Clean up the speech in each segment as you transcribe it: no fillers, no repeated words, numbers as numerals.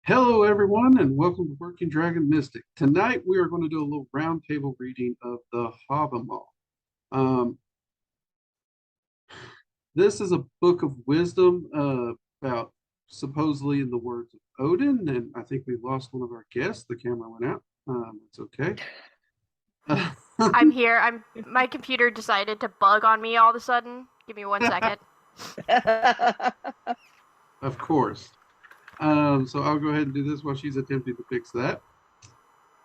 Hello, everyone, and welcome to Working Dragon Mystic. Tonight, we are going to do a little roundtable reading of the Havamal. Um, this is a book of wisdom about supposedly in the words of Odin, and I think we lost one of our guests. The camera went out. It's okay. I'm here. My computer decided to bug on me all of a sudden. Give me 1 second. Of course. So I'll go ahead and do this while she's attempting to fix that.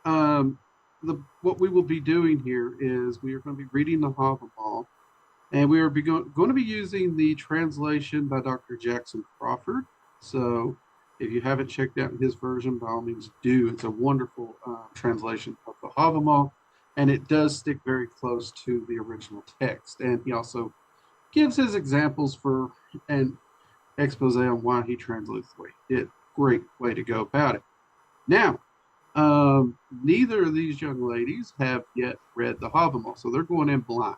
What we will be doing here is we are going to be reading the Havamal, and we are going to be using the translation by Dr. Jackson Crawford. So if you haven't checked out his version, by all means do. It's a wonderful translation of the Havamal, and it does stick very close to the original text. And he also gives his examples for an expose on why he translates the way he did. Great way to go about it. Now, neither of these young ladies have yet read the Havamal, so they're going in blind.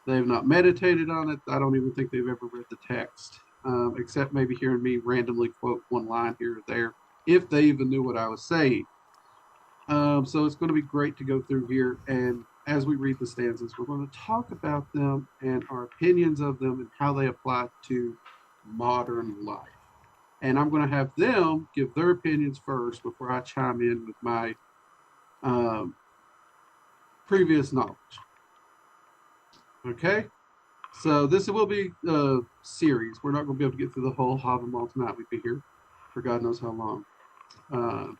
They've not meditated on it. I don't even think they've ever read the text, except maybe hearing me randomly quote one line here or there, if they even knew what I was saying. So it's going to be great to go through here, and as we read the stanzas, we're going to talk about them and our opinions of them and how they apply to modern life. And I'm going to have them give their opinions first before I chime in with my previous knowledge. Okay? So this will be a series. We're not going to be able to get through the whole Havamal tonight. We'd be here for God knows how long.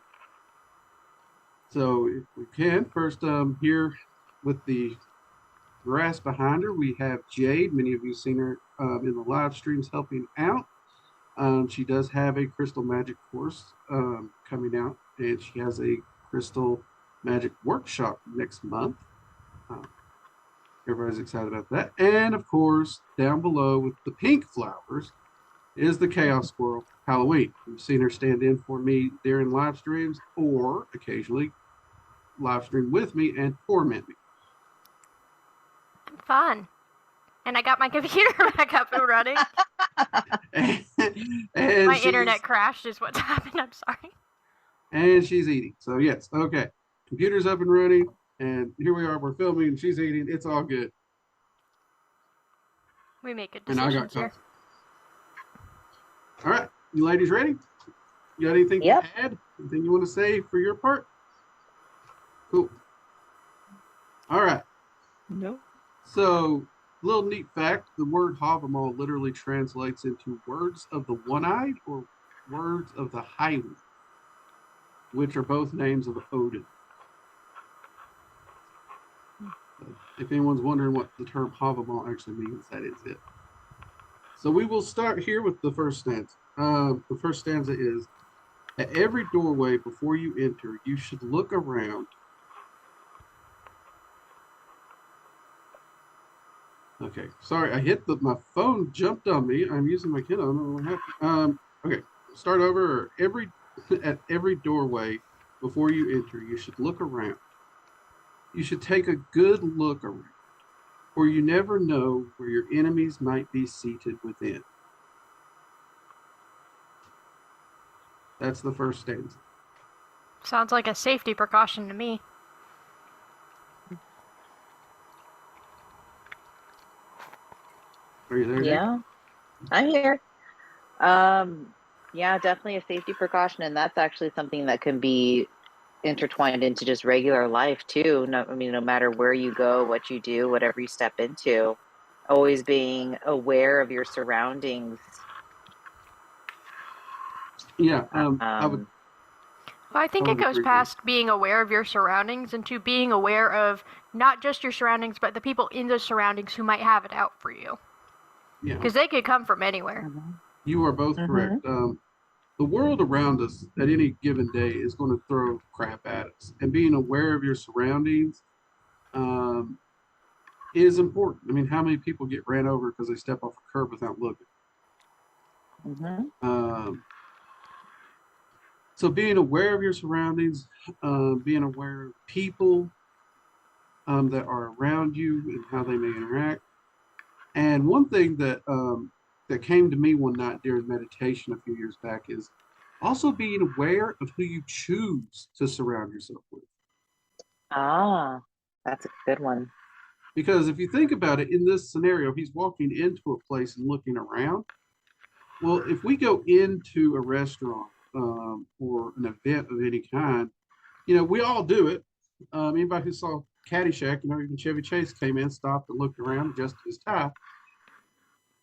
So if we can, first here with the grass behind her, we have Jade. Many of you have seen her in the live streams helping out. She does have a crystal magic course coming out, and she has a crystal magic workshop next month. Everybody's excited about that. And of course, down below with the pink flowers is the Chaos Squirrel, Halloween. You've seen her stand in for me during live streams or occasionally live stream with me and torment me. Fun. And I got my computer back up and running. and my internet crashed is what's happened. I'm sorry. And she's eating. So yes, okay. Computer's up and running, and here we are. We're filming, and she's eating. It's all good. We make good decisions and I got here. All right, you ladies ready? You got anything to add? Anything you want to say for your part? Cool. All right. No. So, little neat fact, the word Havamal literally translates into words of the one-eyed or words of the highly, which are both names of Odin. If anyone's wondering what the term Havamal actually means, that is it. So we will start here with the first stanza. The first stanza is, at every doorway before you enter, you should look around. Okay, sorry, I hit my phone jumped on me. I'm using my Kindle. I don't know what happened. Okay, start over. At every doorway before you enter, you should look around. You should take a good look around, for you never know where your enemies might be seated within. That's the first stanza. Sounds like a safety precaution to me. Are you there? Yeah, Nick? I'm here. Yeah, definitely a safety precaution, and that's actually something that can be intertwined into just regular life too. No matter where you go, what you do, whatever you step into, always being aware of your surroundings. Yeah, I would. Well, I think it goes past being aware of your surroundings into being aware of not just your surroundings, but the people in those surroundings who might have it out for you. Yeah. Because they could come from anywhere. You are both correct. The world around us at any given day is going to throw crap at us. And being aware of your surroundings is important. I mean, how many people get ran over because they step off a curb without looking? So being aware of your surroundings, being aware of people that are around you and how they may interact. And one thing that that came to me one night during meditation a few years back is Also being aware of who you choose to surround yourself with. Ah, that's a good one. Because if you think about it, in this scenario, he's walking into a place and looking around. Well, if we go into a restaurant or an event of any kind, we all do it. Anybody who saw Caddyshack, even Chevy Chase came in, stopped and looked around, adjusted his tie.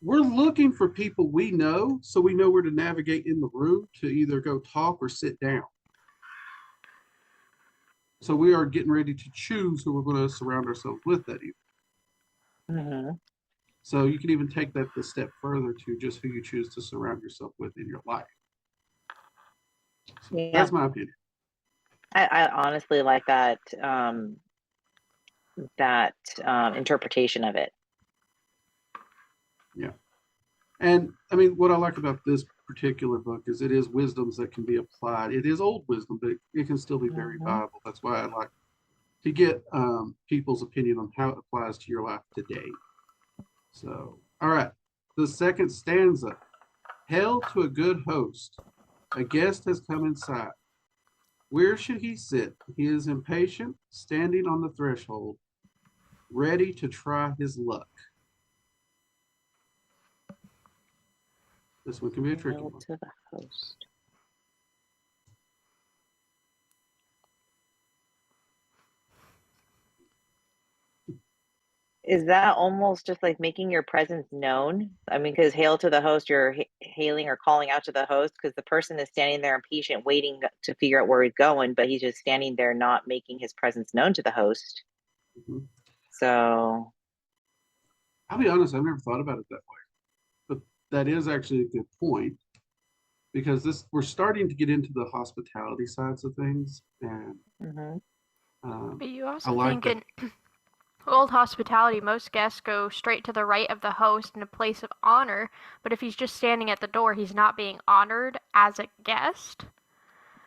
We're looking for people we know, so we know where to navigate in the room to either go talk or sit down. So we are getting ready to choose who we're going to surround ourselves with that evening. Mm-hmm. So you can even take that a step further to just who you choose to surround yourself with in your life. So that's my opinion. I honestly like that interpretation of it. Yeah. And I mean, what I like about this particular book is it is wisdoms that can be applied. It is old wisdom, but it can still be very viable. That's why I like to get people's opinion on how it applies to your life today. So, all right. The second stanza. Hail to a good host. A guest has come inside. Where should he sit? He is impatient, standing on the threshold, ready to try his luck. This one can be a tricky one. To the host. Is that almost just like making your presence known? I mean, because hail to the host, you're hailing or calling out to the host because the person is standing there impatient, waiting to figure out where he's going, but he's just standing there not making his presence known to the host. Mm-hmm. So I'll be honest, I've never thought about it that way. But that is actually a good point because we're starting to get into the hospitality sides of things. And but you also think in old hospitality, most guests go straight to the right of the host in a place of honor, but if he's just standing at the door, he's not being honored as a guest.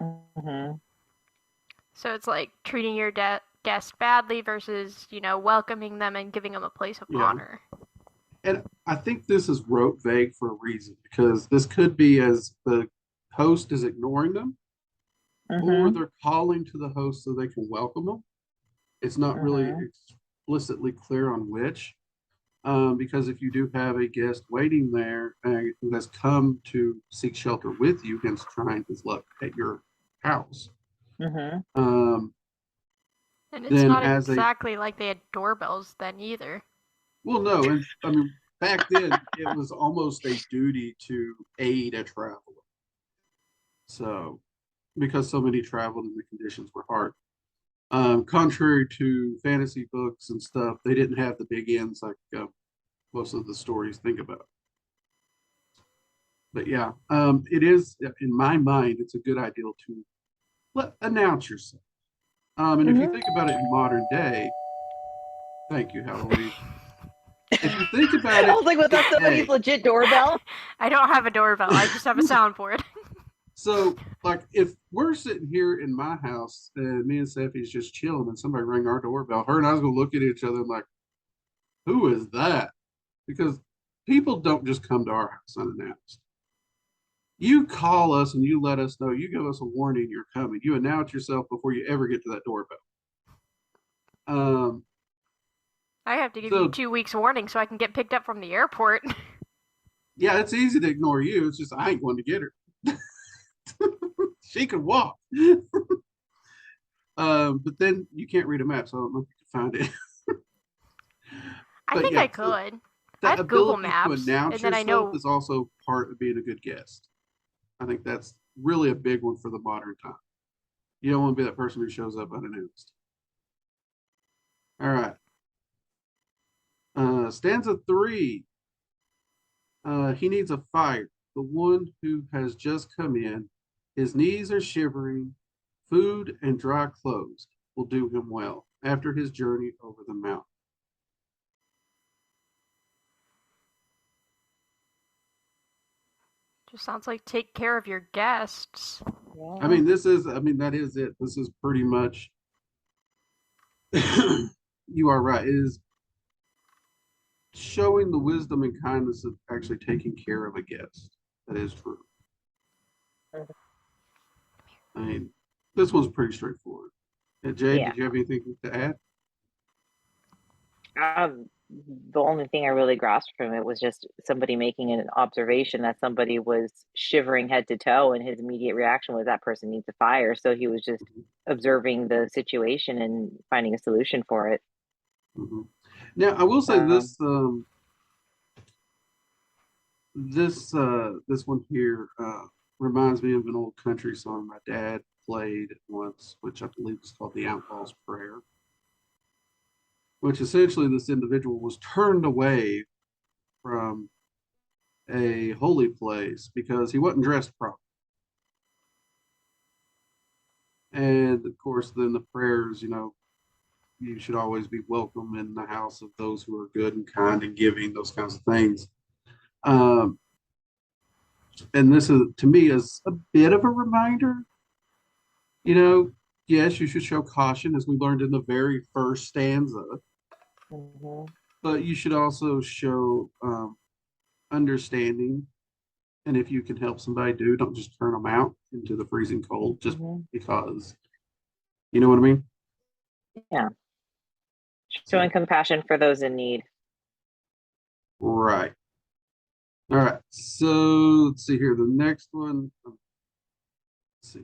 So it's like treating your guest badly versus, welcoming them and giving them a place of honor. And I think this is wrote vague for a reason because this could be as the host is ignoring them or they're calling to the host so they can welcome them. It's not really explicitly clear on which, because if you do have a guest waiting there who has come to seek shelter with you, hence trying his luck at your house. And it's not exactly like they had doorbells then either. Well, no, and I mean back then it was almost a duty to aid a traveler. So, because so many traveled and the conditions were hard. Contrary to fantasy books and stuff, they didn't have the big inns like most of the stories think about. But yeah, it is, in my mind, it's a good idea to announce yourself. And if you think about it in modern day, thank you, Halloween. If you think about it, I was like, was that somebody's legit doorbell? I don't have a doorbell. I just have a soundboard. So, like, if we're sitting here in my house and me and Steffi's just chilling and somebody rang our doorbell, her and I was going to look at each other and like, who is that? Because people don't just come to our house unannounced. You call us and you let us know. You give us a warning you're coming. You announce yourself before you ever get to that doorbell. I have to give you 2 weeks warning so I can get picked up from the airport. Yeah, it's easy to ignore you. It's just I ain't going to get her. She can walk. But then you can't read a map, so I don't know if you can find it. I think I could. I have Google Maps, and then I know is also part of being a good guest. I think that's really a big one for the modern time. You don't want to be that person who shows up unannounced. All right. Stanza 3. He needs a fire. The one who has just come in, his knees are shivering, food and dry clothes will do him well after his journey over the mountain. Just sounds like take care of your guests. Yeah. I mean, that is it. This is pretty much, you are right. It is showing the wisdom and kindness of actually taking care of a guest. That is true. I mean, this one's pretty straightforward. Jade, Yeah. did you have anything to add? The only thing I really grasped from it was just somebody making an observation that somebody was shivering head to toe, and his immediate reaction was that person needs a fire. So he was just observing the situation and finding a solution for it. Mm-hmm. Now, I will say this. This one here reminds me of an old country song my dad played once, which I believe is called "The Outlaw's Prayer," which essentially this individual was turned away from a holy place because he wasn't dressed properly. And of course, then the prayers, you should always be welcome in the house of those who are good and kind and giving, those kinds of things. And this is, to me, is a bit of a reminder. Yes, you should show caution, as we learned in the very first stanza, but you should also show understanding. And if you can help somebody, don't just turn them out into the freezing cold just because. You know what I mean? Yeah. Showing compassion for those in need. Right. All right. So let's see here. The next one. Let's see.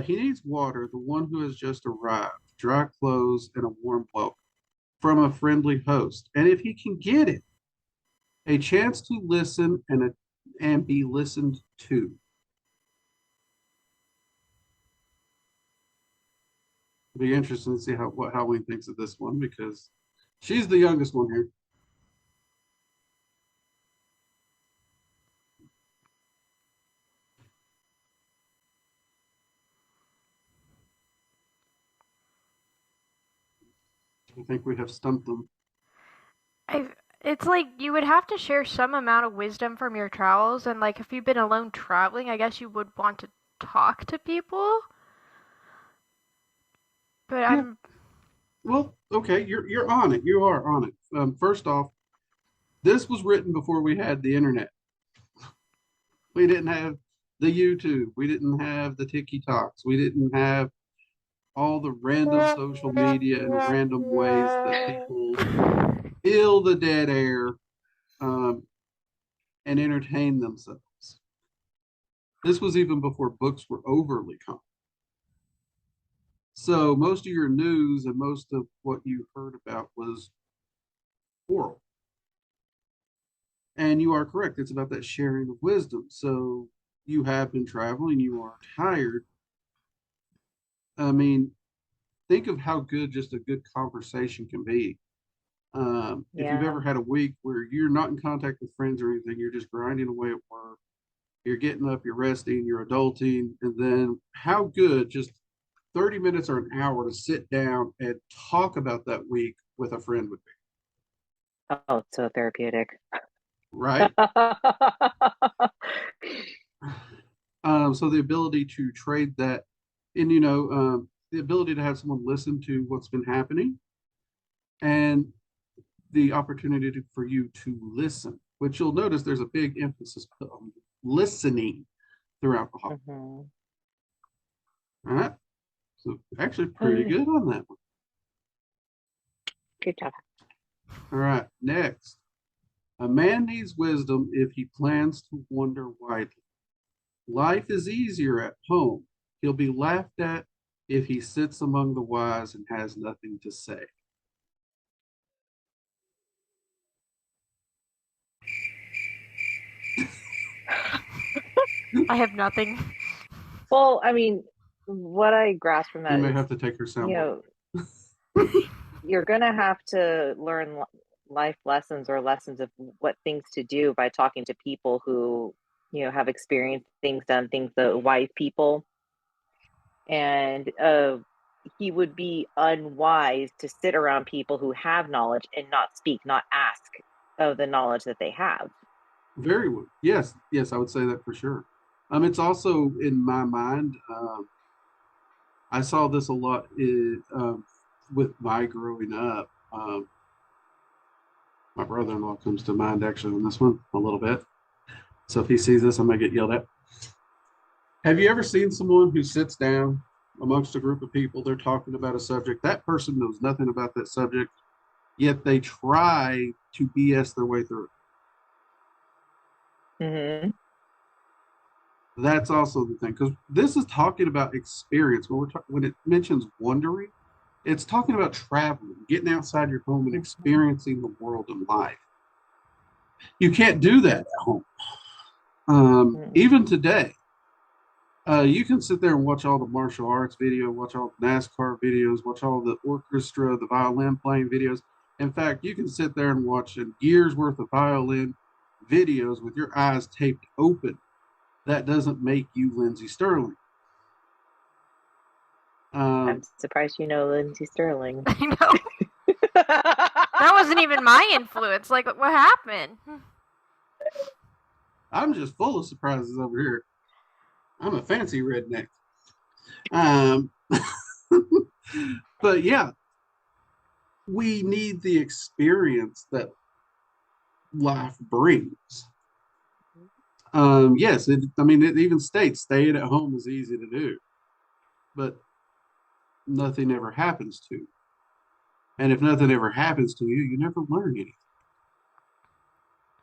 He needs water, the one who has just arrived, dry clothes, and a warm welcome from a friendly host. And if he can get it, a chance to listen and be listened to. It'll be interesting to see what Halloween thinks of this one because she's the youngest one here. I think we have stumped them. It's like you would have to share some amount of wisdom from your travels, and like if you've been alone traveling, I guess you would want to talk to people. But yeah. Well, okay, you're on it. You are on it. First off, this was written before we had the internet. We didn't have the YouTube. We didn't have the TikToks. We didn't have all the random social media and random ways that people fill the dead air and entertain themselves. This was even before books were overly common. So most of your news and most of what you heard about was oral. And you are correct. It's about that sharing of wisdom. So you have been traveling, you are tired. I mean, think of how good just a good conversation can be. If you've ever had a week where you're not in contact with friends or anything, you're just grinding away at work, you're getting up, you're resting, you're adulting, and then how good just 30 minutes or an hour to sit down and talk about that week with a friend would be. Oh, it's so therapeutic. Right? So the ability to trade that, and the ability to have someone listen to what's been happening, and the opportunity for you to listen, which you'll notice there's a big emphasis put on listening throughout the holiday. All right. So actually pretty good on that one. Good job. All right. Next. A man needs wisdom if he plans to wander widely. Life is easier at home. He'll be laughed at if he sits among the wise and has nothing to say. I have nothing. Well, I mean, what I grasp from that you may have to take her sound. You're gonna have to learn life lessons or lessons of what things to do by talking to people who have experienced things, done things, the wise people. And he would be unwise to sit around people who have knowledge and not speak, not ask of the knowledge that they have. Very well. Yes, I would say that for sure. It's also in my mind. I saw this a lot with my growing up. My brother-in-law comes to mind actually on this one a little bit. So if he sees this, I'm gonna get yelled at. Have you ever seen someone who sits down amongst a group of people, they're talking about a subject, that person knows nothing about that subject, yet they try to BS their way through it? Mm-hmm. That's also the thing, because this is talking about experience. When it mentions wandering, it's talking about traveling, getting outside your home and experiencing the world and life. You can't do that at home. Even today, you can sit there and watch all the martial arts video, watch all the NASCAR videos, watch all the orchestra, the violin playing videos. In fact, you can sit there and watch a year's worth of violin videos with your eyes taped open. That doesn't make you Lindsey Sterling. I'm surprised you know Lindsey Sterling. I know. That wasn't even my influence. Like, what happened? I'm just full of surprises over here. I'm a fancy redneck. But yeah, we need the experience that life brings. Yes, it even states staying at home is easy to do, but nothing ever happens to you. And if nothing ever happens to you, you never learn anything.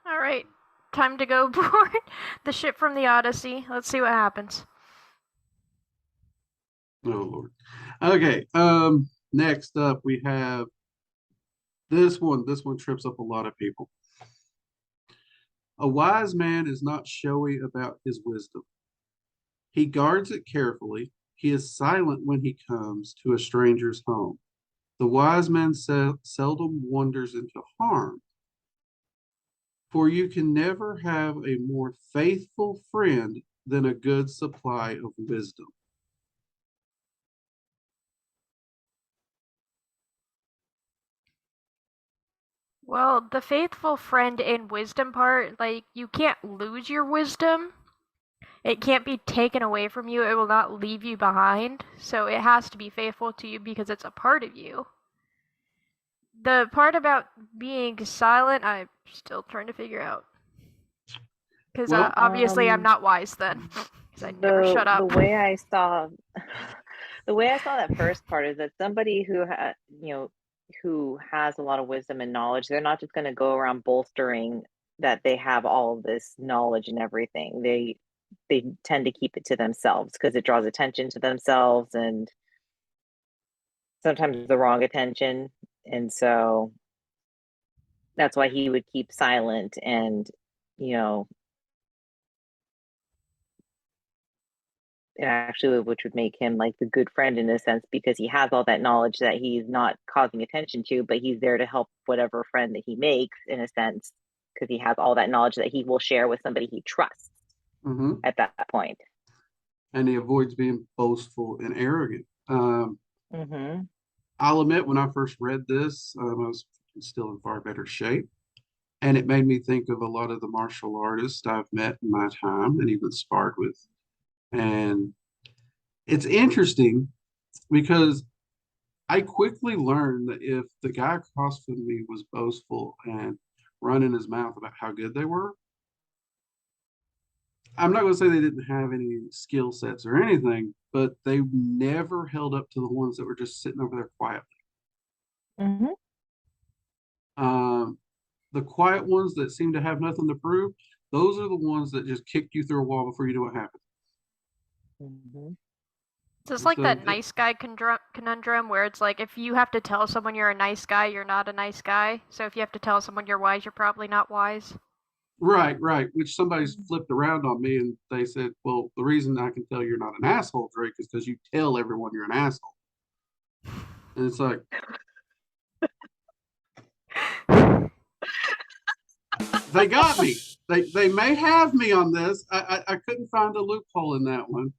All right, time to go board the ship from the Odyssey. Let's see what happens. Oh, Lord. Okay, next up we have this one. This one trips up a lot of people. A wise man is not showy about his wisdom. He guards it carefully. He is silent when he comes to a stranger's home. The wise man seldom wanders into harm, for you can never have a more faithful friend than a good supply of wisdom. Well, the faithful friend and wisdom part, like, you can't lose your wisdom. It can't be taken away from you. It will not leave you behind. So it has to be faithful to you because it's a part of you. The part about being silent, I'm still trying to figure out. Because obviously I'm not wise then. Because I never shut up. The way I saw that first part is that somebody who has a lot of wisdom and knowledge, they're not just going to go around bolstering that they have all of this knowledge and everything. They tend to keep it to themselves because it draws attention to themselves, and sometimes the wrong attention. And so that's why he would keep silent, and actually, which would make him like the good friend in a sense, because he has all that knowledge that he's not causing attention to, but he's there to help whatever friend that he makes in a sense, because he has all that knowledge that he will share with somebody he trusts at that point. And he avoids being boastful and arrogant. I'll admit, when I first read this, I was still in far better shape. And it made me think of a lot of the martial artists I've met in my time and even sparred with. And it's interesting because I quickly learned that if the guy across from me was boastful and running his mouth about how good they were, I'm not going to say they didn't have any skill sets or anything, but they never held up to the ones that were just sitting over there quietly. The quiet ones that seem to have nothing to prove, those are the ones that just kick you through a wall before you know what happened. It's like that nice guy conundrum where it's like, if you have to tell someone you're a nice guy, you're not a nice guy. So if you have to tell someone you're wise, you're probably not wise. Right. Which somebody's flipped around on me and they said, well, the reason I can tell you're not an asshole, Drake, is because you tell everyone you're an asshole. And it's like, they got me. They may have me on this. I couldn't find a loophole in that one.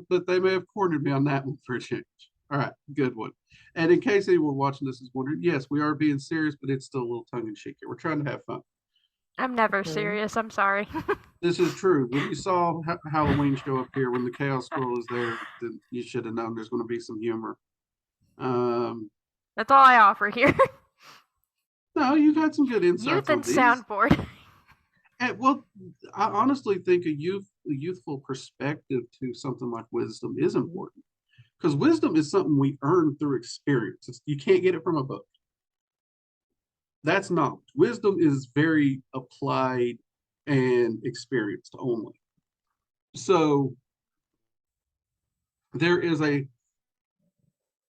But they may have cornered me on that one for a change. All right, good one. And in case anyone watching this is wondering, yes, we are being serious, but it's still a little tongue-in-cheek here. We're trying to have fun. I'm never serious. I'm sorry. This is true. When you saw Halloween show up here, when the Chaos Scroll is there, then you should have known there's going to be some humor. That's all I offer here. No, you've had some good insights. Youth and soundboard. Well, I honestly think a youthful perspective to something like wisdom is important, because wisdom is something we earn through experience. You can't get it from a book. That's knowledge. Wisdom is very applied and experienced only. So there is a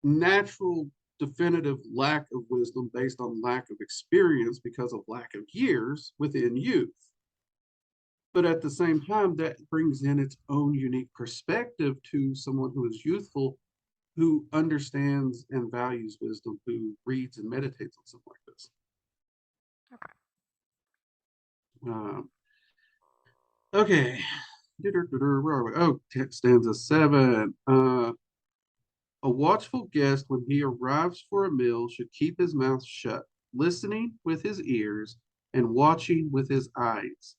natural, definitive lack of wisdom based on lack of experience because of lack of years within youth. But at the same time, that brings in its own unique perspective to someone who is youthful, who understands and values wisdom, who reads and meditates on something like this. Okay. Where are we? Oh, stanza 7. A watchful guest, when he arrives for a meal, should keep his mouth shut, listening with his ears and watching with his eyes.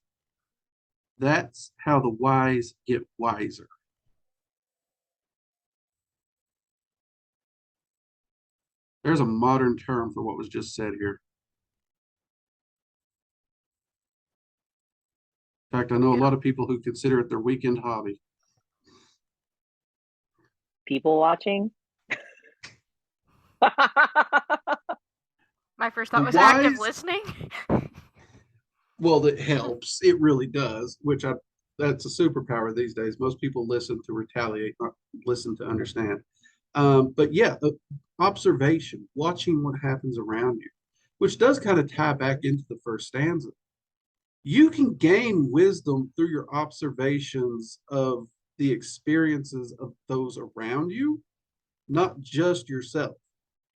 That's how the wise get wiser. There's a modern term for what was just said here. In fact, I know a lot of people who consider it their weekend hobby. People watching? My first thought was active listening. Well, that helps. It really does, that's a superpower these days. Most people listen to retaliate, not listen to understand. But yeah, observation, watching what happens around you, which does kind of tie back into the first stanza. You can gain wisdom through your observations of the experiences of those around you, not just yourself.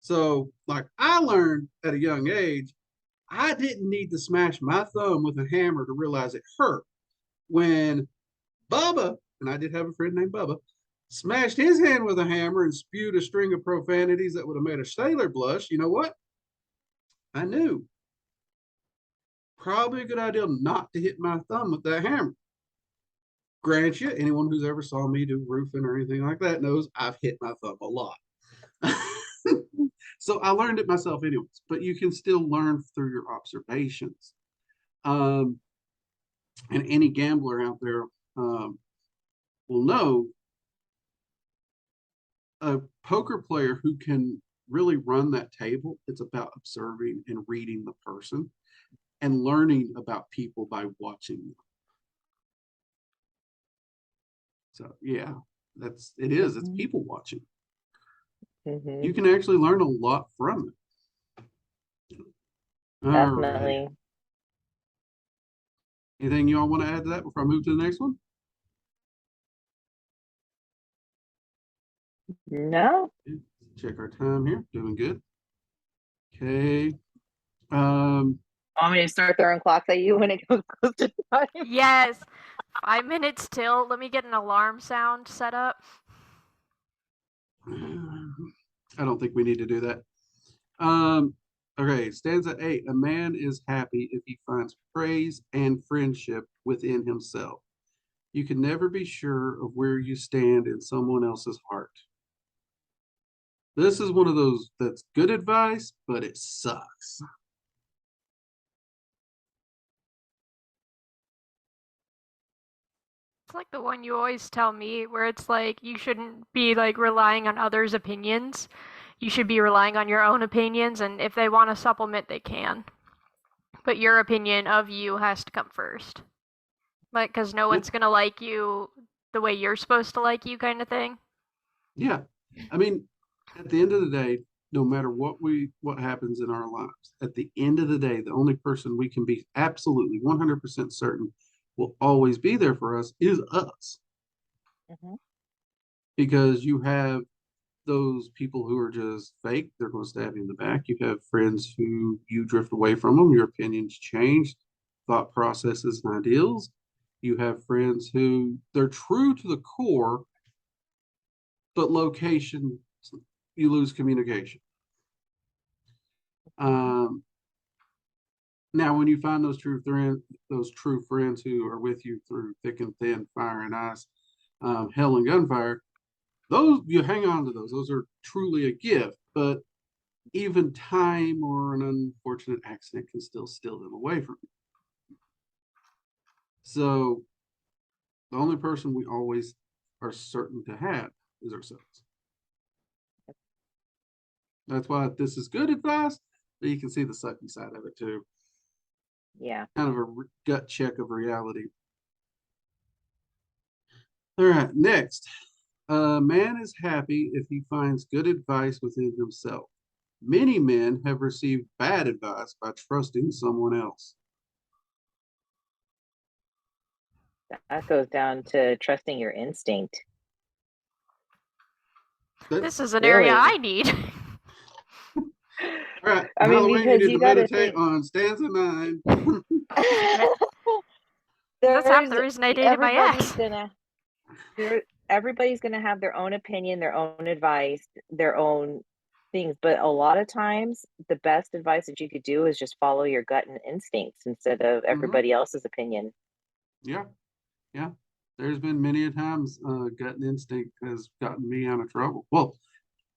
So, like I learned at a young age, I didn't need to smash my thumb with a hammer to realize it hurt. When Bubba, and I did have a friend named Bubba, smashed his hand with a hammer and spewed a string of profanities that would have made a sailor blush, you know what? I knew. Probably a good idea not to hit my thumb with that hammer. Grant you, anyone who's ever saw me do roofing or anything like that knows I've hit my thumb a lot. So I learned it myself anyways, but you can still learn through your observations. And any gambler out there will know a poker player who can really run that table. It's about observing and reading the person and learning about people by watching them. So yeah, it's people watching. Mm-hmm. You can actually learn a lot from it. Definitely. Right. Anything y'all want to add to that before I move to the next one? No. Check our time here. Doing good. Okay. Want me to start throwing clocks at you when it goes close to time? Yes. 5 minutes till. Let me get an alarm sound set up. I don't think we need to do that. Okay, stanza 8. A man is happy if he finds praise and friendship within himself. You can never be sure of where you stand in someone else's heart. This is one of those that's good advice, but it sucks. It's like the one you always tell me, where it's like you shouldn't be like relying on others' opinions. You should be relying on your own opinions, and if they want to supplement, they can. But your opinion of you has to come first. Like, because no one's going to like you the way you're supposed to like you, kind of thing. Yeah. I mean, at the end of the day, no matter what happens in our lives, at the end of the day, the only person we can be absolutely 100% certain will always be there for us is us. Mm-hmm. Because you have those people who are just fake, they're going to stab you in the back. You have friends who you drift away from them, your opinions change, thought processes and ideals. You have friends who they're true to the core, but location, you lose communication. Now, when you find those true friends who are with you through thick and thin, fire and ice, hell and gunfire, those you hang on to those. Those are truly a gift, but even time or an unfortunate accident can still steal them away from you. So the only person we always are certain to have is ourselves. That's why this is good advice, but you can see the sucky side of it too. Yeah. Kind of a gut check of reality. All right, next. A man is happy if he finds good advice within himself. Many men have received bad advice by trusting someone else. That goes down to trusting your instinct. This is an area Really. I need. All right, I mean, Halloween, you because need you to got to meditate think. on stanza 9. That's half There's the reason I dated my everybody's ex. everybody's gonna have their own opinion, their own advice, their own things. But a lot of times, the best advice that you could do is just follow your gut and instincts instead of Mhm. everybody else's opinion. Yeah, yeah. There's been many a times gut and instinct has gotten me out of trouble. Well,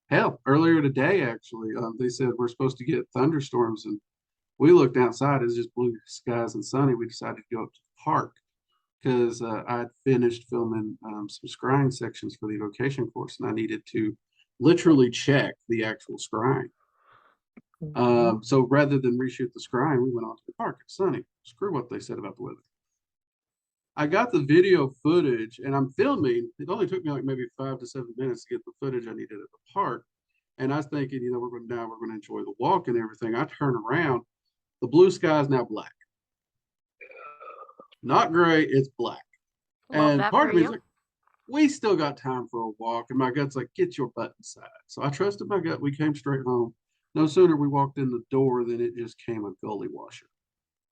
hell, earlier today, actually, they said we're supposed to get thunderstorms, and we looked outside. It's just blue skies and sunny. We decided to go up to the park because I'd finished filming some scrying sections for the vocation course, and I needed to literally check the actual scrying. So rather than reshoot the scrying, we went out to the park. It's sunny. Screw what they said about the weather. I got the video footage and I'm filming. It only took me like maybe 5 to 7 minutes to get the footage I needed at the park. And I was thinking, we're going to enjoy the walk and everything. I turn around, the blue sky is now black. Not gray, it's black. Love And that for part of me is you. like, we still got time for a walk. And my gut's like, get your butt inside. So I trusted my gut. We came straight home. No sooner we walked in the door than it just came a gully washer.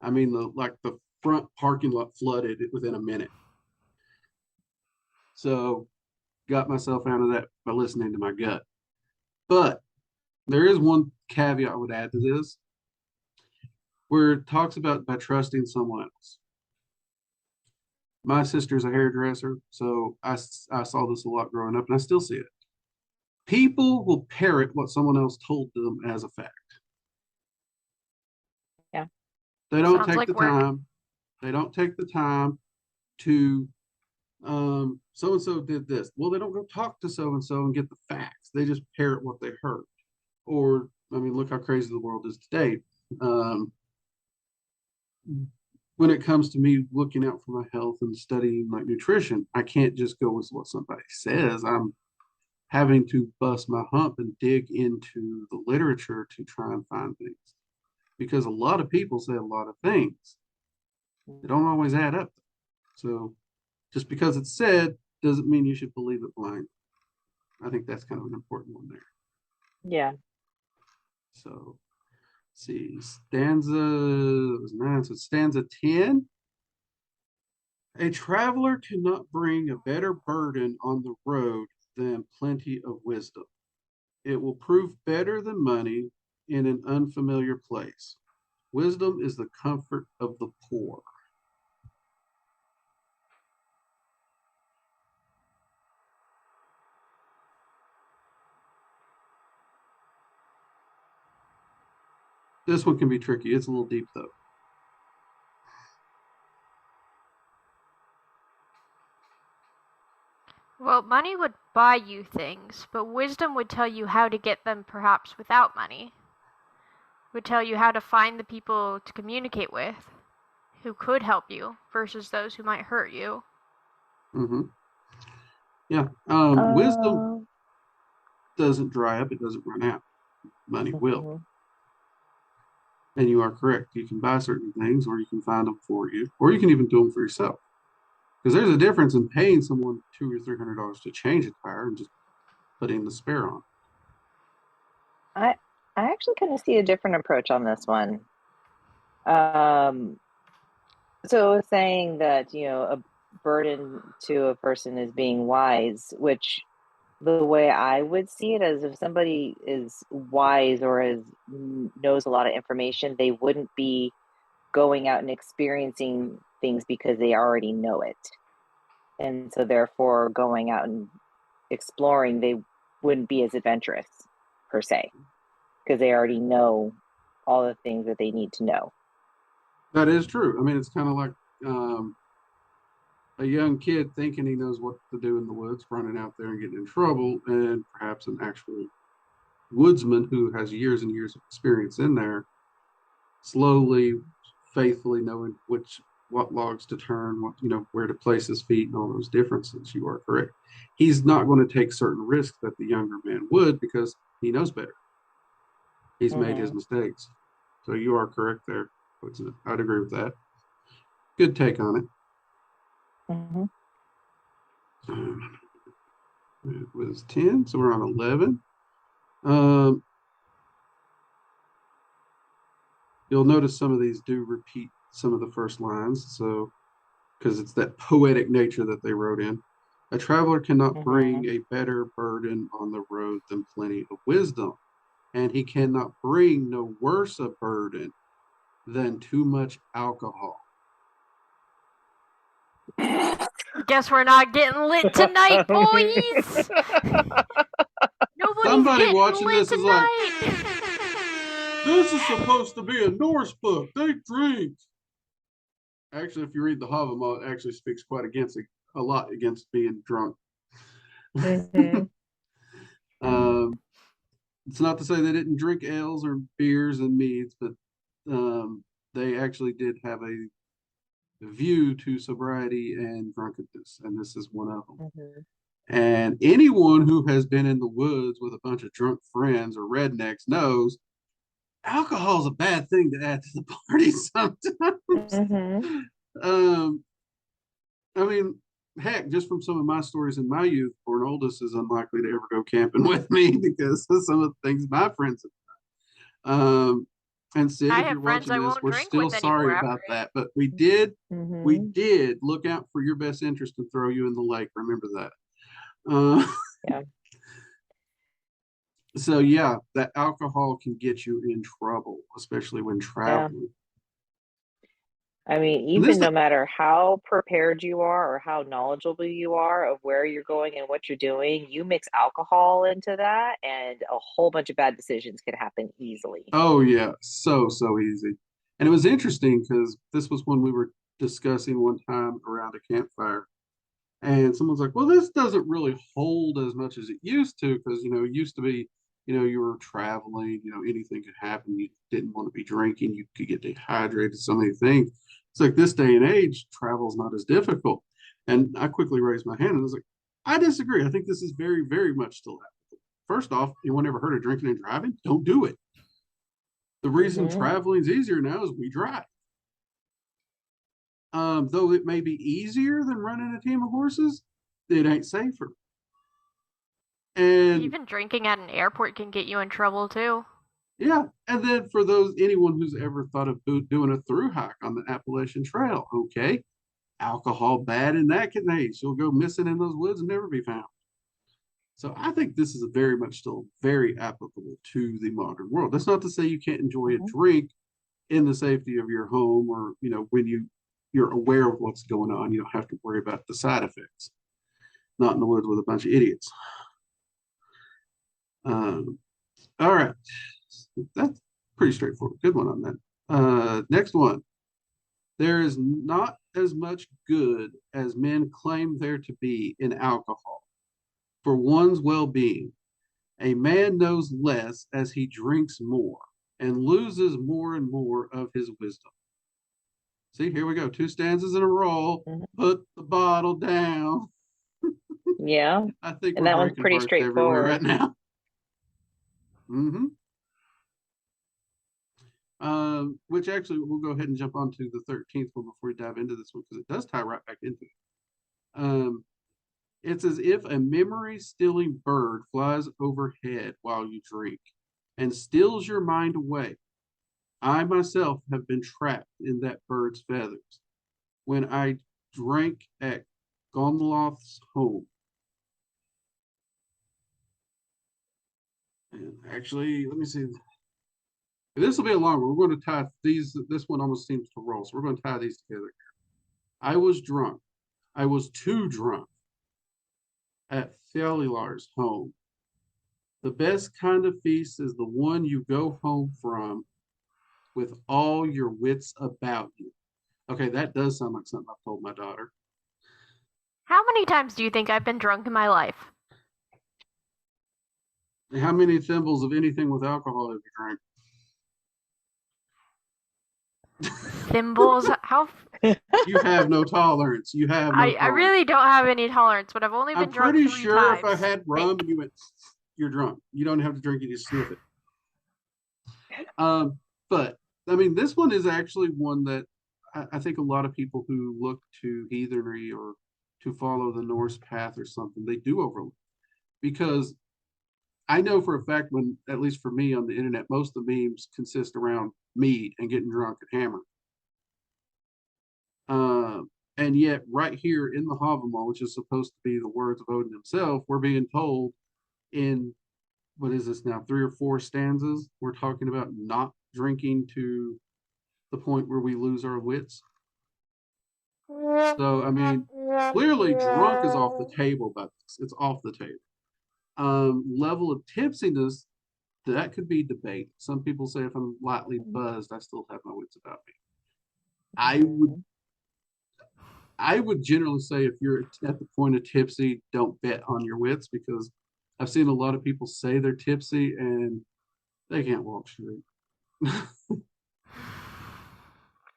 I mean, the front parking lot flooded within a minute. So got myself out of that by listening to my gut. But there is one caveat I would add to this where it talks about by trusting someone else. My sister's a hairdresser, so I saw this a lot growing up, and I still see it. People will parrot what someone else told them as a fact. Yeah. They don't Sounds take like the work. time. They don't take the time to so and so did this. Well, they don't go talk to so and so and get the facts. They just parrot what they heard. Or, I mean, look how crazy the world is today. When it comes to me looking out for my health and studying like nutrition, I can't just go with what somebody says. I'm having to bust my hump and dig into the literature to try and find things because a lot of people say a lot of things. They don't always add up. So just because it's said doesn't mean you should believe it blind. I think that's kind of an important one there. Yeah. So see, stanza was 9, so stanza 10. A traveler cannot bring a better burden on the road than plenty of wisdom. It will prove better than money in an unfamiliar place. Wisdom is the comfort of the poor. This one can be tricky. It's a little deep, though. Well, money would buy you things, but wisdom would tell you how to get them perhaps without money. Would tell you how to find the people to communicate with who could help you versus those who might hurt you. Mm-hmm. Yeah. Wisdom doesn't dry up. It doesn't run out. Money will. And you are correct. You can buy certain things or you can find them for you, or you can even do them for yourself. Because there's a difference in paying someone $200 or $300 to change a tire and just putting the spare on. I actually kind of see a different approach on this one. So it's saying that, a burden to a person is being wise, which the way I would see it is if somebody is wise or knows a lot of information, they wouldn't be going out and experiencing things because they already know it. And so therefore going out and exploring, they wouldn't be as adventurous per se, because they already know all the things that they need to know. That is true. I mean, it's kind of like a young kid thinking he knows what to do in the woods, running out there and getting in trouble, and perhaps an actual woodsman who has years and years of experience in there, slowly, faithfully knowing what logs to turn, where to place his feet, and all those differences. You are correct. He's not going to take certain risks that the younger man would because he knows better. He's made his mistakes. So you are correct there. I'd agree with that. Good take on it. It was 10, so we're on 11. You'll notice some of these do repeat some of the first lines, so because it's that poetic nature that they wrote in. A traveler cannot bring a better burden on the road than plenty of wisdom, and he cannot bring no worse a burden than too much alcohol. Guess we're not getting lit tonight, boys. Somebody watching this is like, this is supposed to be a Norse book. They drink. Actually, if you read the Havamal, it actually speaks quite a lot against being drunk. It's not to say they didn't drink ales or beers and meads, but they actually did have a view to sobriety and drunkenness, and this is one of them. And anyone who has been in the woods with a bunch of drunk friends or rednecks knows alcohol is a bad thing to add to the party sometimes. I mean, heck, just from some of my stories in my youth, poor oldest is unlikely to ever go camping with me because of some of the things my friends have done. And Sid, if you're watching this, we're still sorry about that. But we did look out for your best interest and throw you in the lake. Remember that. Yeah. So yeah, that alcohol can get you in trouble, especially when traveling. I mean, even no matter how prepared you are or how knowledgeable you are of where you're going and what you're doing, you mix alcohol into that and a whole bunch of bad decisions can happen easily. Oh yeah, so easy. And it was interesting because this was when we were discussing one time around a campfire. And someone's like, well, this doesn't really hold as much as it used to because, it used to be, you were traveling, anything could happen. You didn't want to be drinking. You could get dehydrated, so many things. It's like this day and age, travel's not as difficult. And I quickly raised my hand and I was like, I disagree. I think this is very, very much still applicable. First off, anyone ever heard of drinking and driving? Don't do it. The reason traveling is easier now is we drive. Though it may be easier than running a team of horses, it ain't safer. And even drinking at an airport can get you in trouble too. Yeah, and then for anyone who's ever thought of doing a through hike on the Appalachian Trail, okay, alcohol bad in that case. You'll go missing in those woods and never be found. So I think this is very much still very applicable to the modern world. That's not to say you can't enjoy a drink in the safety of your home or, when you're aware of what's going on. You don't have to worry about the side effects. Not in the woods with a bunch of idiots. All right. That's pretty straightforward. Good one on that. Next one. There is not as much good as men claim there to be in alcohol for one's well-being. A man knows less as he drinks more and loses more and more of his wisdom. See, here we go. 2 stanzas in a row. Put the bottle down. Yeah. I think and that one's pretty straightforward right now. Which actually we'll go ahead and jump on to the 13th one before we dive into this one because it does tie right back into it. It's as if a memory-stealing bird flies overhead while you drink and steals your mind away. I myself have been trapped in that bird's feathers when I drank at Gonloth's home. And actually, let me see. This will be a long one. We're going to tie these. This one almost seems to roll. So we're going to tie these together. I was drunk. I was too drunk at Thelilar's home. The best kind of feast is the one you go home from with all your wits about you. Okay, that does sound like something I've told my daughter. How many times do you think I've been drunk in my life? How many thimbles of anything with alcohol have you drank? Thimbles? How? You have no tolerance. You have no I tolerance. really don't have any tolerance, but I've only been I'm drunk pretty 3 sure if I times. had rum and you went, you're drunk. You don't have to drink it, you sniff it. But I mean, this one is actually one that I think a lot of people who look to heathenry or to follow the Norse path or something, they do overlook. Because I know for a fact when, at least for me on the internet, most of the memes consist around me and getting drunk and hammered. And yet, right here in the Havamal, which is supposed to be the words of Odin himself, we're being told in what is this now, 3 or 4 stanzas, we're talking about not drinking to the point where we lose our wits. So, I mean, clearly drunk is off the table, but it's off the table. Level of tipsiness, that could be debate. Some people say if I'm lightly buzzed, I still have my wits about me. I would generally say if you're at the point of tipsy, don't bet on your wits, because I've seen a lot of people say they're tipsy and they can't walk straight.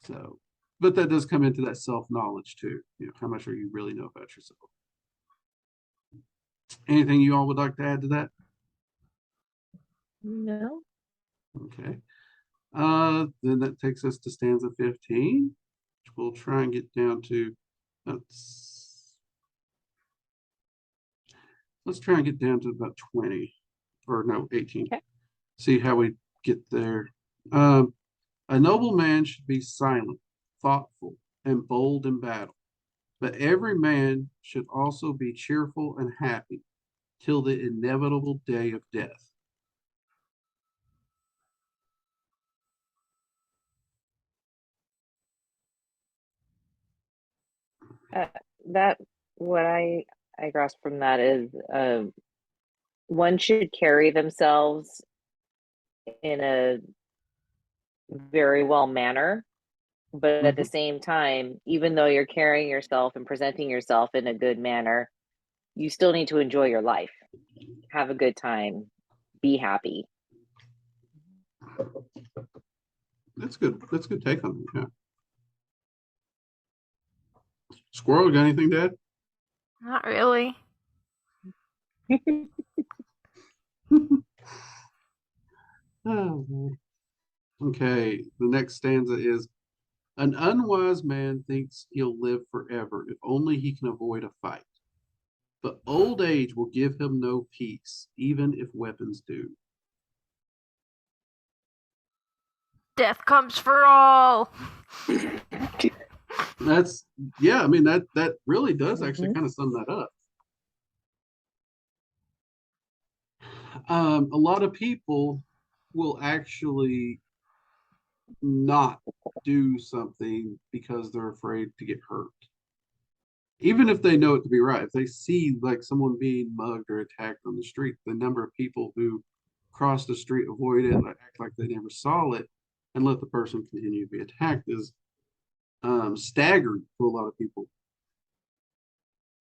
So, but that does come into that self-knowledge too. You know, how much are you really know about yourself? Anything you all would like to add to that? No. Okay. Then that takes us to stanza 15, which we'll try and get down to. Let's try and get down to about 20, or no, 18. Okay. See how we get there. A noble man should be silent, thoughtful, and bold in battle, but every man should also be cheerful and happy till the inevitable day of death. That what I grasp from that is one should carry themselves in a very well manner, but at the same time, even though you're carrying yourself and presenting yourself in a good manner, you still need to enjoy your life, have a good time, be happy. That's good. That's a good take on it. Yeah. Squirrel, got anything to add? Not really. Oh, okay, the next stanza is, an unwise man thinks he'll live forever if only he can avoid a fight. But old age will give him no peace, even if weapons do. Death comes for all. That's, yeah, I mean, that really does actually kind of sum that up. A lot of people will actually not do something because they're afraid to get hurt. Even if they know it to be right, if they see like someone being mugged or attacked on the street, the number of people who cross the street, avoid it, act like they never saw it, and let the person continue to be attacked is staggering to a lot of people.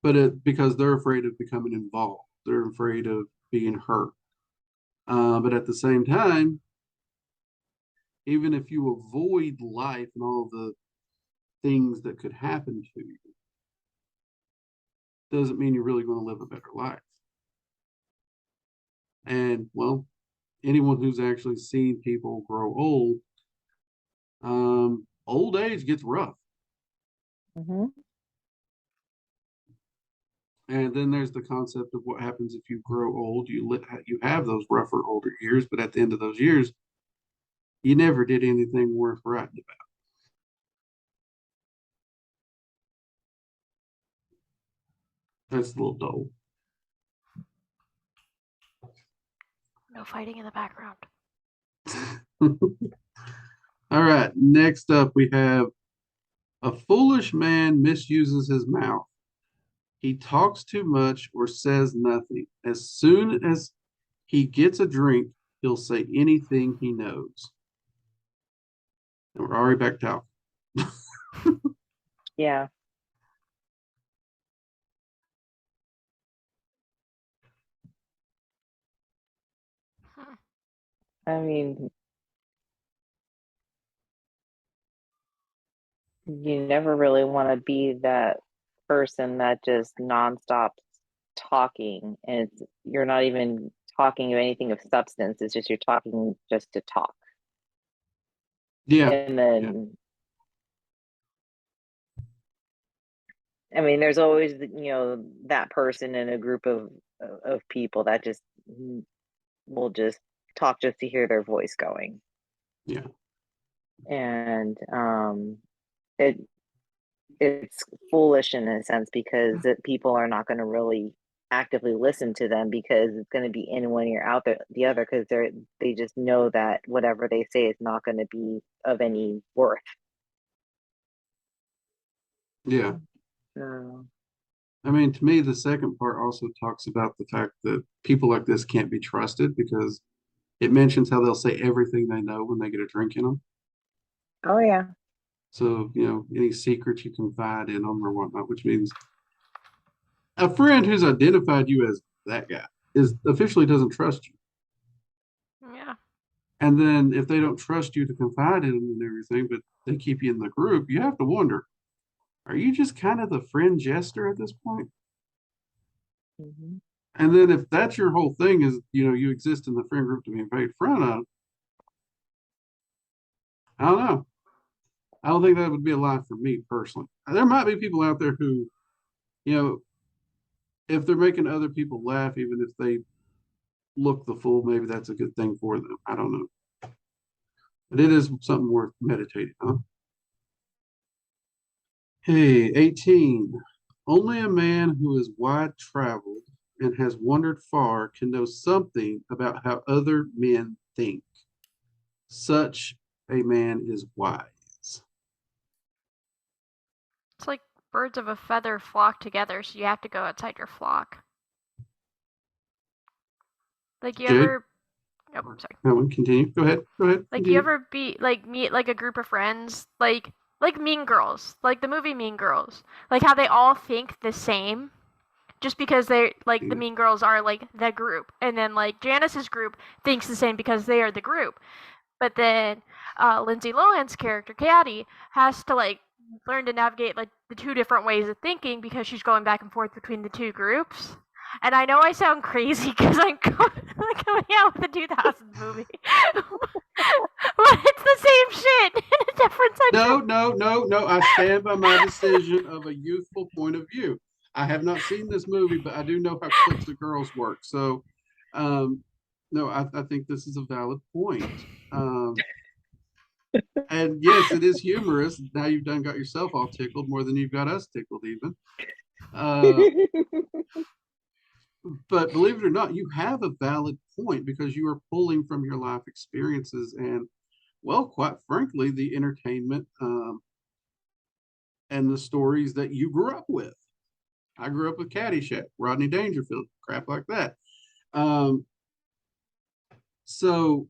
But because they're afraid of becoming involved, they're afraid of being hurt. But at the same time, even if you avoid life and all the things that could happen to you, doesn't mean you're really going to live a better life. And well, anyone who's actually seen people grow old, old age gets rough. And then there's the concept of what happens if you grow old. You have those rougher older years, but at the end of those years, you never did anything worth writing about. That's a little dull. No fighting in the background. All right, next up we have, a foolish man misuses his mouth. He talks too much or says nothing. As soon as he gets a drink, he'll say anything he knows. And we're already back to alcohol. Yeah. I mean, you never really want to be that person that just nonstop talking, and you're not even talking of anything of substance. It's just you're talking just to talk. Yeah. And then, I mean, there's always, that person in a group of people that just will just talk just to hear their voice going. Yeah. And it's foolish in a sense, because people are not going to really actively listen to them, because it's going to be in one ear out the other, because they just know that whatever they say is not going to be of any worth. Yeah. I mean, to me, the second part also talks about the fact that people like this can't be trusted, because it mentions how they'll say everything they know when they get a drink in them. Oh, yeah. So, any secrets you confide in them or whatnot, which means a friend who's identified you as that guy officially doesn't trust you. Yeah. And then if they don't trust you to confide in them and everything, but they keep you in the group, you have to wonder, are you just kind of the friend jester at this point? Mm-hmm. And then if that's your whole thing is, you exist in the friend group to be made fun of, I don't know. I don't think that would be a lie for me personally. There might be people out there who, if they're making other people laugh, even if they look the fool, maybe that's a good thing for them. I don't know. But it is something worth meditating on. Hey, 18. Only a man who is wide traveled and has wandered far can know something about how other men think. Such a man is wise. It's like birds of a feather flock together, so you have to go outside your flock. Like you Jake? ever I'm sorry. No, continue. Go ahead. Like Continue. you ever meet like a group of friends, like Mean Girls, like the movie Mean Girls, like how they all think the same, just because they're like the Mean Girls are like the group, and then like Janice's group thinks the same because they are the group, but then Lindsay Lohan's character Caddy has to like learn to navigate like the two different ways of thinking because she's going back and forth between the two groups. And I know I sound crazy because I'm coming out with a 2000s movie, but it's the same shit in a different century. No. I stand by my decision of a youthful point of view. I have not seen this movie, but I do know how cliques of girls work. So, no, I think this is a valid point. And yes, it is humorous. Now you've got yourself all tickled more than you've got us tickled, even. But believe it or not, you have a valid point, because you are pulling from your life experiences and, well, quite frankly, the entertainment and the stories that you grew up with. I grew up with Caddyshack, Rodney Dangerfield, crap like that. So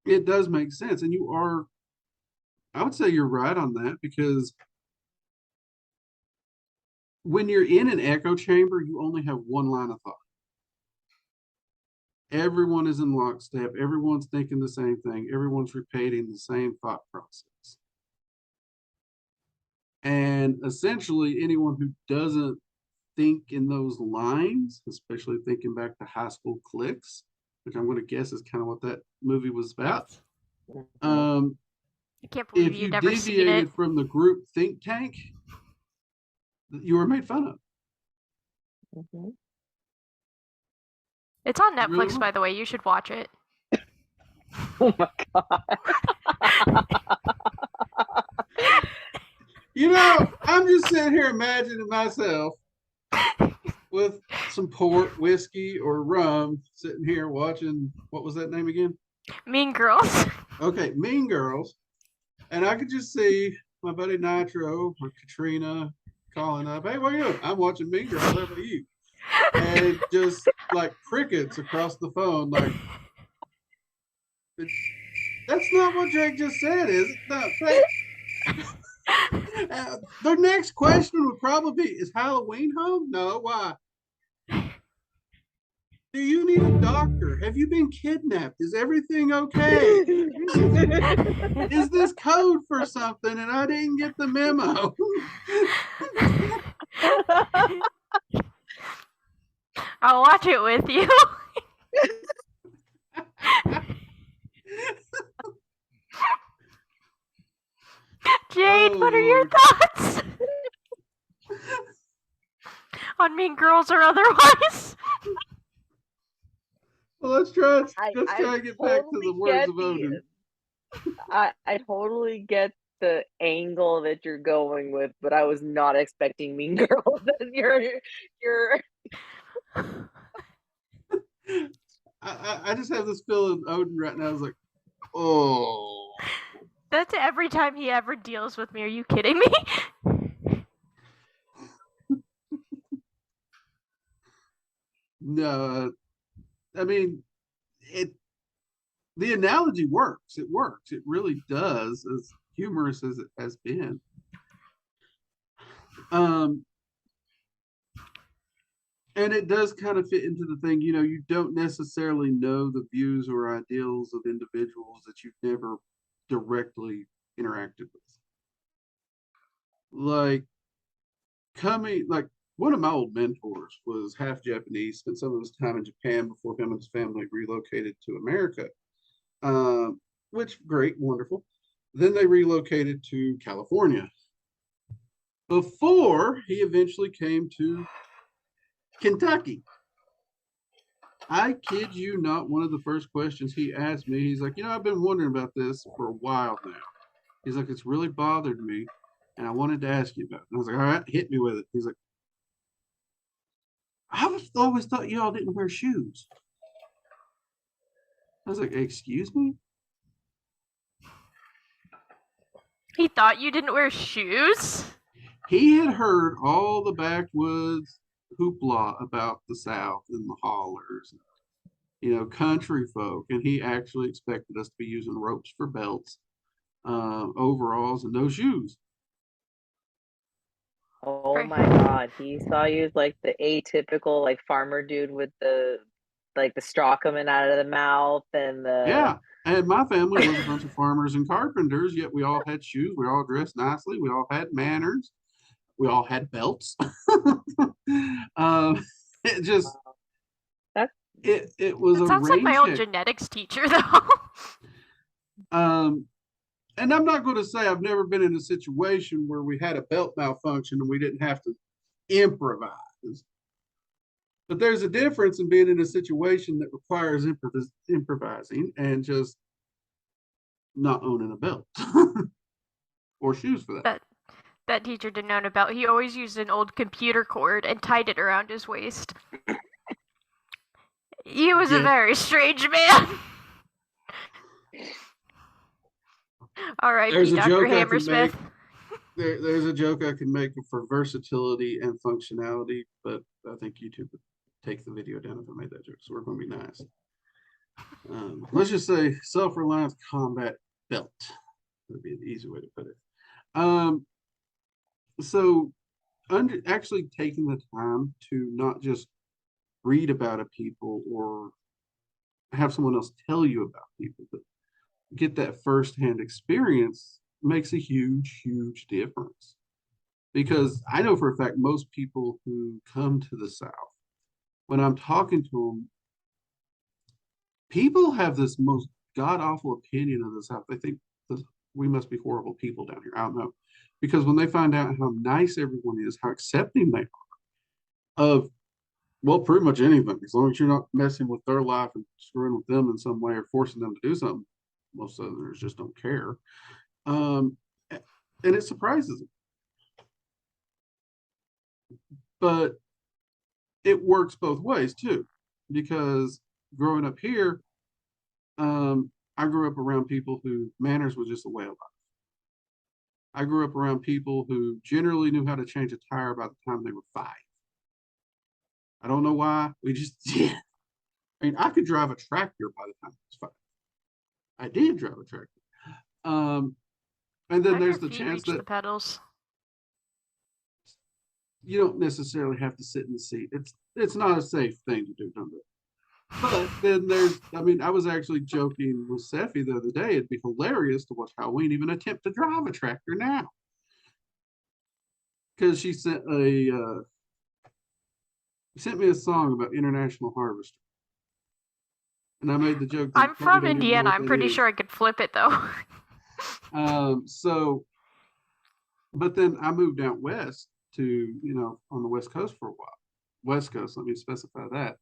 it does make sense. And I would say you're right on that, because when you're in an echo chamber, you only have one line of thought. Everyone is in lockstep. Everyone's thinking the same thing. Everyone's repeating the same thought process. And essentially, anyone who doesn't think in those lines, especially thinking back to high school cliques, which I'm going to guess is kind of what that movie was about. I can't believe if you've you never deviated seen it. from the group think tank, you were made fun of. Mm-hmm. It's on Netflix, really by the way. You should watch it. Oh my god. I'm just sitting here imagining myself with some port, whiskey, or rum, sitting here watching, what was that name again? Mean Girls. Okay, Mean Girls. And I could just see my buddy Nitro or Katrina calling up, "Hey, where are you?" "I'm watching Mean Girls. How about you?" And just like crickets across the phone, like, that's not what Drake just said, is it? No, the next question would probably be, is Halloween home? No, why? Do you need a doctor? Have you been kidnapped? Is everything okay? Is this code for something and I didn't get the memo? I'll watch it with you. Jade, what are your thoughts? On Mean Girls or otherwise? Well, let's try and get back to the words of Odin. I totally get the angle that you're going with, but I was not expecting Mean Girls as your I just have this feeling Odin right now is like, oh. That's every time he ever deals with me. Are you kidding me? No, I mean, the analogy works. It works. It really does, as humorous as it has been. And it does kind of fit into the thing, you don't necessarily know the views or ideals of individuals that you've never directly interacted with. Like one of my old mentors was half Japanese, spent some of his time in Japan before him and his family relocated to America. Which great, wonderful. Then they relocated to California before he eventually came to Kentucky. I kid you not, one of the first questions he asked me, he's like, I've been wondering about this for a while now. He's like, it's really bothered me, and I wanted to ask you about it. And I was like, all right, hit me with it. He's like, I always thought y'all didn't wear shoes. I was like, excuse me? He thought you didn't wear shoes? He had heard all the backwoods hoopla about the South and the hollers, country folk, and he actually expected us to be using ropes for belts, overalls, and no shoes. Oh my God, he saw you as like the atypical like farmer dude with the straw coming out of the mouth and the yeah. And my family was a bunch of farmers and carpenters, yet we all had shoes, we all dressed nicely, we all had manners, we all had belts. It just it was it sounds like my old genetics teacher though. And I'm not going to say I've never been in a situation where we had a belt malfunction and we didn't have to improvise. But there's a difference in being in a situation that requires improvising and just not owning a belt or shoes for that. That teacher didn't own a belt. He always used an old computer cord and tied it around his waist. He was a very strange man. R.I.P. Dr. Hammersmith. There's a joke I can make for versatility and functionality, but I think YouTube would take the video down if I made that joke, so we're going to be nice. Let's just say self-reliance combat belt. Would be the easy way to put it. So actually taking the time to not just read about a people or have someone else tell you about people, but get that firsthand experience makes a huge, huge difference. Because I know for a fact most people who come to the South, when I'm talking to them, people have this most god-awful opinion of the South. They think we must be horrible people down here. I don't know. Because when they find out how nice everyone is, how accepting they are of, well, pretty much anything, as long as you're not messing with their life and screwing with them in some way or forcing them to do something, most Southerners just don't care. And it surprises them. But it works both ways too, because growing up here, I grew up around people who manners was just a way of life. I grew up around people who generally knew how to change a tire by the time they were 5. I don't know why. We just did. I mean, I could drive a tractor by the time I was 5. I did drive a tractor. And then there's the chance that the pedals. You don't necessarily have to sit in the seat. It's not a safe thing to do, don't it? But then I was actually joking with Seffi the other day. It'd be hilarious to watch Halloween even attempt to drive a tractor now. Because she sent me a song about International Harvester. And I made the joke. I'm from Indiana. I'm pretty sure I could flip it though. But then I moved out west to, on the West Coast for a while. West Coast, let me specify that.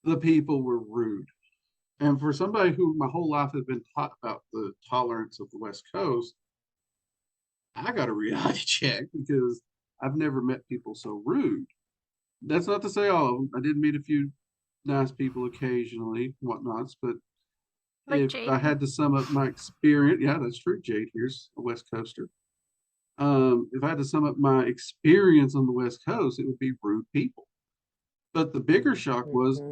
The people were rude. And for somebody who my whole life has been taught about the tolerance of the West Coast, I got a reality check because I've never met people so rude. That's not to say all of them. I did meet a few nice people occasionally, whatnots, but like if Jade. I had to sum up my experience, yeah, that's true. Jade here's a West Coaster. If I had to sum up my experience on the West Coast, it would be rude people. But the bigger shock was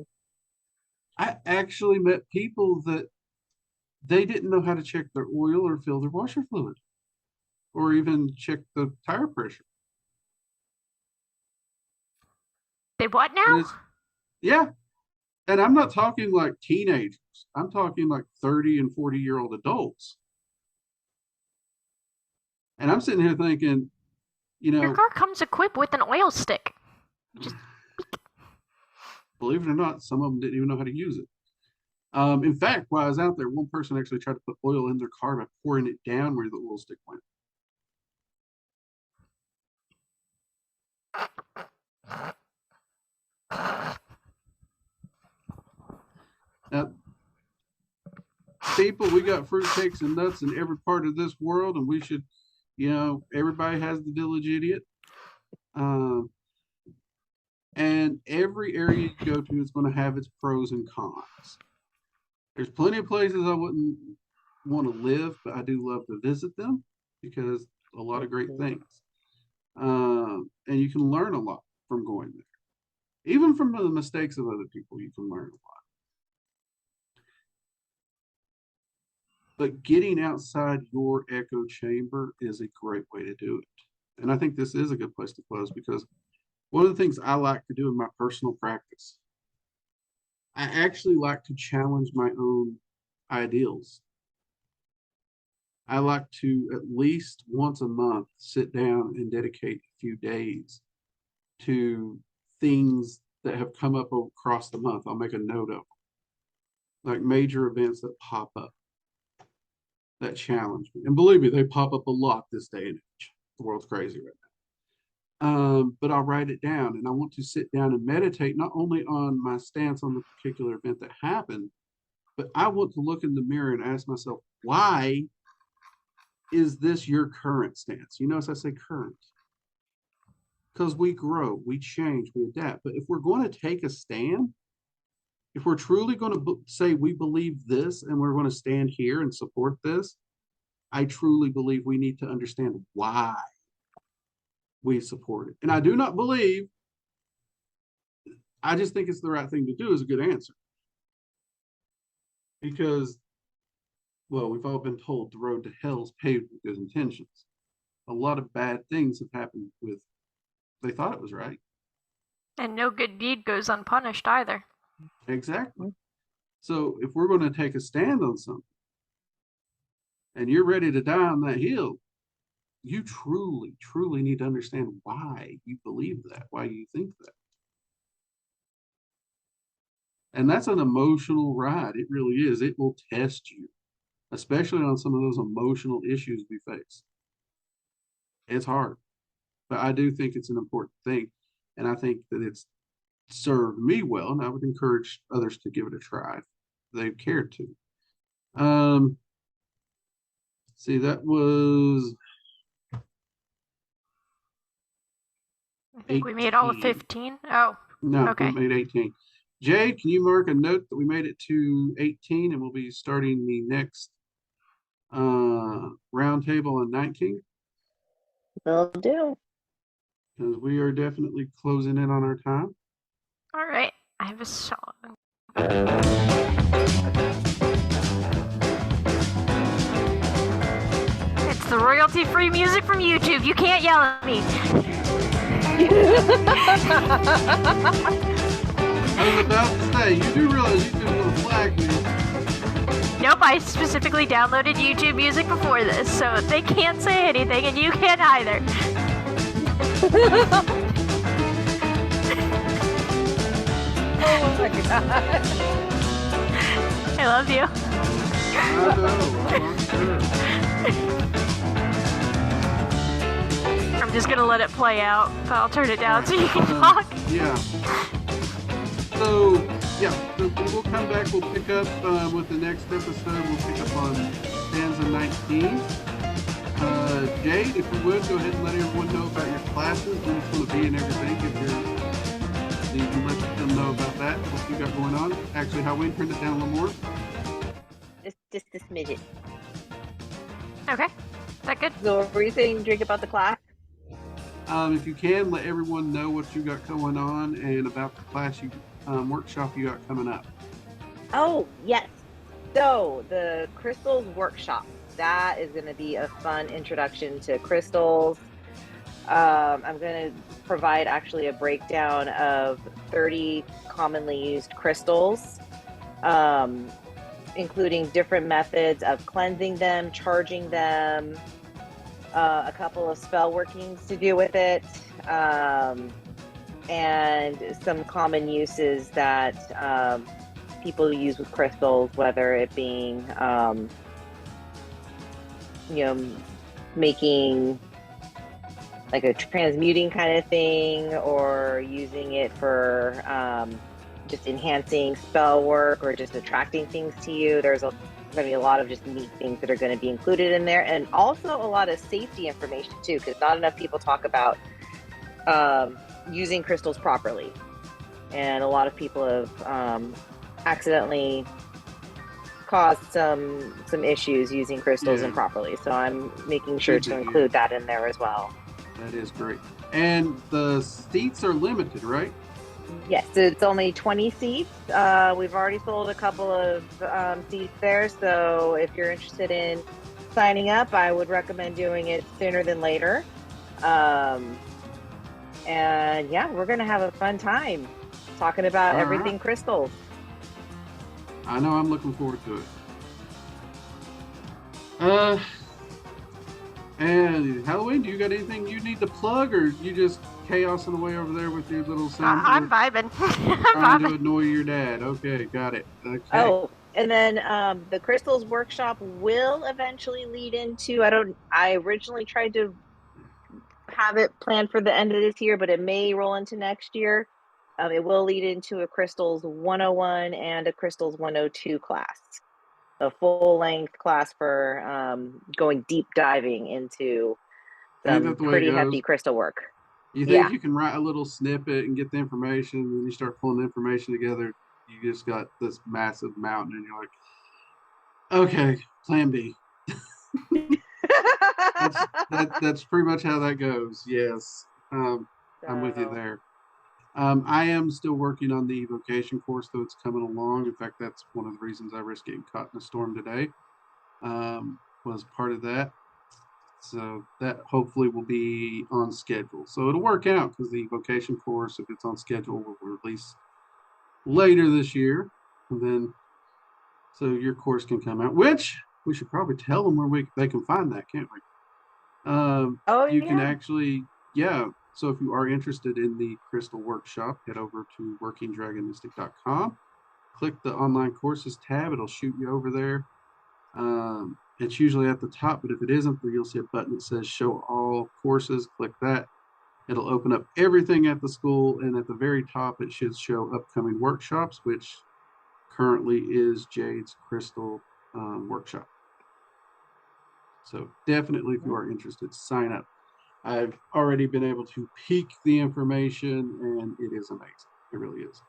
I actually met people that they didn't know how to check their oil or fill their washer fluid or even check the tire pressure. They what now? Yeah. And I'm not talking like teenagers. I'm talking like 30 and 40-year-old adults. And I'm sitting here thinking, your car comes equipped with an oil stick. Just believe it or not, some of them didn't even know how to use it. In fact, while I was out there, one person actually tried to put oil in their car by pouring it down where the oil stick went. Now, people, we got fruitcakes and nuts in every part of this world, and we should, everybody has the village idiot. And every area you go to is going to have its pros and cons. There's plenty of places I wouldn't want to live, but I do love to visit them because a lot of great things. And you can learn a lot from going there. Even from the mistakes of other people, you can learn a lot. But getting outside your echo chamber is a great way to do it. And I think this is a good place to close because one of the things I like to do in my personal practice, I actually like to challenge my own ideals. I like to at least once a month sit down and dedicate a few days to things that have come up across the month. I'll make a note of them, like major events that pop up that challenge me. And believe me, they pop up a lot this day and age. The world's crazy right now. But I'll write it down, and I want to sit down and meditate not only on my stance on the particular event that happened, but I want to look in the mirror and ask myself, why is this your current stance? You notice I say current. Because we grow, we change, we adapt. But if we're going to take a stand, if we're truly going to say we believe this and we're going to stand here and support this, I truly believe we need to understand why we support it. And I do not believe, I just think it's the right thing to do is a good answer. Because, well, we've all been told the road to hell is paved with good intentions. A lot of bad things have happened with, they thought it was right. And no good deed goes unpunished either. Exactly. So if we're going to take a stand on something and you're ready to die on that hill, you truly, truly need to understand why you believe that, why you think that. And that's an emotional ride. It really is. It will test you, especially on some of those emotional issues we face. It's hard, but I do think it's an important thing. And I think that it's served me well, and I would encourage others to give it a try if they cared to. See, that was I think 18. We made all of 15. Oh, no, okay. We made 18. Jade, can you mark a note that we made it to 18 and we'll be starting the next roundtable on 19? Will do. Because we are definitely closing in on our time. All right, I have a song. It's the royalty-free music from YouTube. You can't yell at me. I was about to say, you do realize you did a little flag me. Nope, I specifically downloaded YouTube Music before this, so they can't say anything, and you can't either. Oh my god. I love you. I know, I'm sure. I'm just gonna let it play out. I'll turn it down so you can talk. Yeah. So, yeah, so we'll come back. We'll pick up with the next episode. We'll pick up on stanza 19. Jade, if you would, go ahead and let everyone know about your classes, when it's going to be and everything. If you can let them know about that, what you got going on. Actually, how we turn it down a little more. Just a smidget. Okay. Is that good? So were you saying, Drake, about the class? If you can, let everyone know what you got going on and about the class workshop you got coming up. Oh, yes. So the crystals workshop, that is going to be a fun introduction to crystals. I'm going to provide actually a breakdown of 30 commonly used crystals, including different methods of cleansing them, charging them, a couple of spell workings to do with it, and some common uses that people use with crystals, whether it being, making like a transmuting kind of thing, or using it for just enhancing spell work or just attracting things to you. There's going to be a lot of just neat things that are going to be included in there, and also a lot of safety information too, because not enough people talk about using crystals properly, and a lot of people have accidentally caused some issues using crystals improperly. So I'm making sure to include that in there as well. That is great. And the seats are limited, right? Yes, it's only 20 seats. We've already sold a couple of seats there, so if you're interested in signing up, I would recommend doing it sooner than later. And yeah, we're going to have a fun time talking about everything crystals. I know, I'm looking forward to it. And Halloween, do you got anything you need to plug, or you just chaosing away over there with your little sound? I'm vibing. Trying to annoy your dad. Okay, got it. Okay. Oh, and then the crystals workshop will eventually lead into, I originally tried to have it planned for the end of this year, but it may roll into next year. It will lead into a crystals 101 and a crystals 102 class. A full-length class for going deep diving into some pretty hefty crystal work. You think you can write a little snippet and get the information, and then you start pulling the information together, you just got this massive mountain, and you're like, okay, plan B. that's pretty much how that goes. Yes, I'm with you there. I am still working on the evocation course, though it's coming along. In fact, that's one of the reasons I risked getting caught in a storm today, was part of that. So that hopefully will be on schedule. So it'll work out, because the evocation course, if it's on schedule, will release later this year. And then, so your course can come out, which we should probably tell them where they can find that, can't we? You can actually, so if you are interested in the crystal workshop, head over to workingdragonistic.com, click the online courses tab. It'll shoot you over there. It's usually at the top, but if it isn't, you'll see a button that says show all courses. Click that. It'll open up everything at the school, and at the very top it should show upcoming workshops, which currently is Jade's crystal workshop. So definitely, if you are interested, sign up. I've already been able to peek the information, and it is amazing. It really is.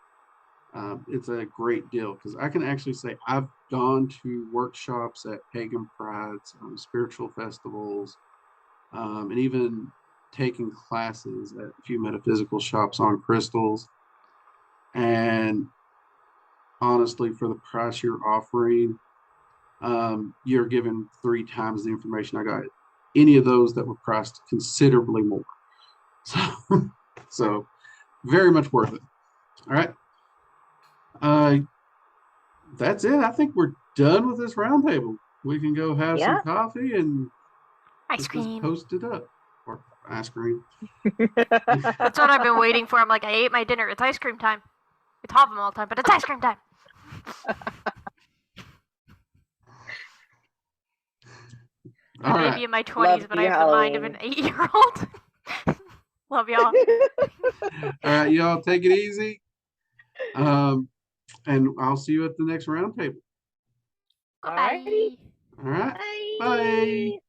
It's a great deal, because I can actually say I've gone to workshops at pagan prides, spiritual festivals, and even taken classes at a few metaphysical shops on crystals. And honestly, for the price you're offering, you're given 3 times the information I got. Any of those that were priced considerably more. So very much worth it. All right. That's it. I think we're done with this roundtable. We can go have some Yeah. coffee and Ice cream. Post it up. Or ice cream. That's what I've been waiting for. I'm like, I ate my dinner. It's ice cream time. It's Havamal time, but it's ice cream time. I may be in my 20s, but I have the mind of an 8-year-old. Love y'all. All right, y'all take it easy. And I'll see you at the next roundtable. Bye. All right. Bye. Bye.